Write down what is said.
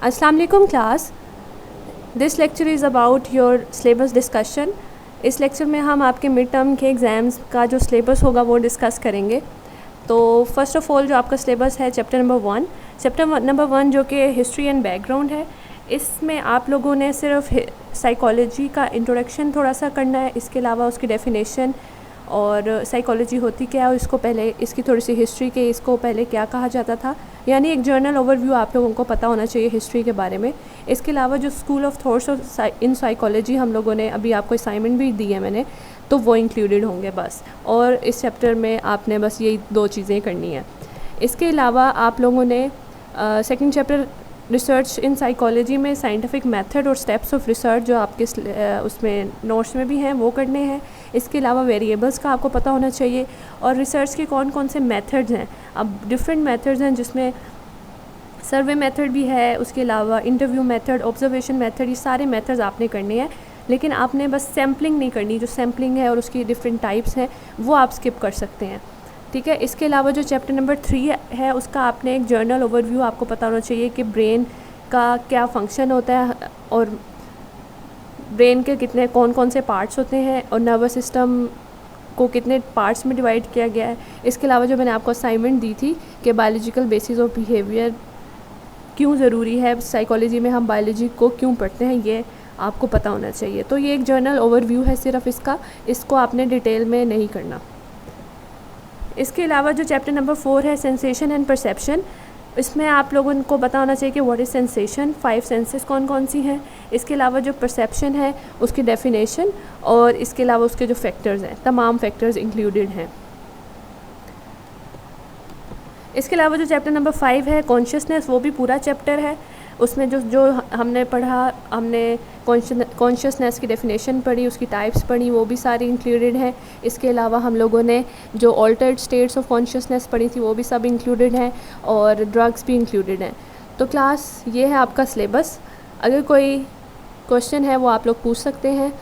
अस्सलाम वालेकुम class. This lecture is about your syllabus discussion. इस लेक्चर में हम आपके मिड टर्म के एग्ज़ाम्स का जो सिलेबस होगा वो डिस्कस करेंगे। तो फ़र्स्ट ऑफ़ ऑल जो आपका सिलेबस है चैप्टर नंबर वन जो कि हिस्ट्री एंड बैकग्राउंड है, इसमें आप लोगों ने सिर्फ साइकोलॉजी का इंट्रोडक्शन थोड़ा सा करना है। इसके अलावा उसकी डेफिनेशन और साइकोलॉजी होती क्या है, इसको पहले इसकी थोड़ी सी हिस्ट्री के इसको पहले क्या कहा जाता था, यानी एक जर्नल ओवरव्यू आप लोगों को पता होना चाहिए हिस्ट्री के बारे में। इसके अलावा जो school of thoughts in psychology हम लोगों ने अभी आपको असाइनमेंट भी दी है मैंने, तो वो इंक्लूडेड होंगे बस। और इस चैप्टर में आपने बस यही दो चीज़ें करनी है। इसके अलावा आप लोगों ने second chapter research in psychology में साइंटिफिक मेथड और स्टेप्स ऑफ रिसर्च जो आपके उसमें नोट्स में भी हैं वो करने हैं। इसके अलावा वेरिएबल्स का आपको पता होना चाहिए और रिसर्च के कौन कौन से मेथड्स हैं। अब डिफरेंट मेथड्स हैं जिसमें सर्वे मेथड भी है, उसके अलावा इंटरव्यू मेथड, ऑब्जर्वेशन मेथड, ये सारे मेथड्स आपने करने हैं। लेकिन आपने बस सैम्पलिंग नहीं करनी। जो सैम्पलिंग है और उसकी डिफरेंट टाइप्स हैं वो आप स्किप कर सकते हैं, ठीक है। इसके अलावा जो चैप्टर नंबर 3 है उसका आपने एक जर्नल ओवरव्यू आपको पता होना चाहिए कि ब्रेन का क्या फंक्शन होता है और ब्रेन के कितने कौन कौन से पार्ट्स होते हैं और नर्वस सिस्टम को कितने पार्ट्स में डिवाइड किया गया है। इसके अलावा जो मैंने आपको असाइनमेंट दी थी कि बायोलॉजिकल बेसिस ऑफ बिहेवियर क्यों ज़रूरी है, साइकोलॉजी में हम बायोलॉजी को क्यों पढ़ते हैं, ये आपको पता होना चाहिए। तो ये एक जर्नल ओवरव्यू है सिर्फ इसको आपने डिटेल में नहीं करना। इसके अलावा जो चैप्टर नंबर 4 है सेंसेशन एंड परसेप्शन, इसमें आप लोगों को पता होना चाहिए कि व्हाट इज़ सेंसेशन, 5 सेंसेस कौन कौन सी हैं। इसके अलावा जो परसेप्शन है उसकी डेफिनेशन और इसके अलावा उसके जो फैक्टर्स हैं, तमाम फैक्टर्स इंक्लूडेड हैं। इसके अलावा जो चैप्टर नंबर 5 है कॉन्शियसनेस, वो भी पूरा चैप्टर है। उसमें जो हमने पढ़ा, हमने कॉन्शियसनेस की डेफिनेशन पढ़ी, उसकी टाइप्स पढ़ी, वो भी सारी इंक्लूडेड हैं। इसके अलावा हम लोगों ने जो ऑल्टर्ड स्टेट्स ऑफ कॉन्शियसनेस पढ़ी थी वो भी सब इंक्लूडेड हैं और ड्रग्स भी इंक्लूडेड हैं। तो क्लास ये है आपका सिलेबस। अगर कोई क्वेश्चन है वो आप लोग पूछ सकते हैं।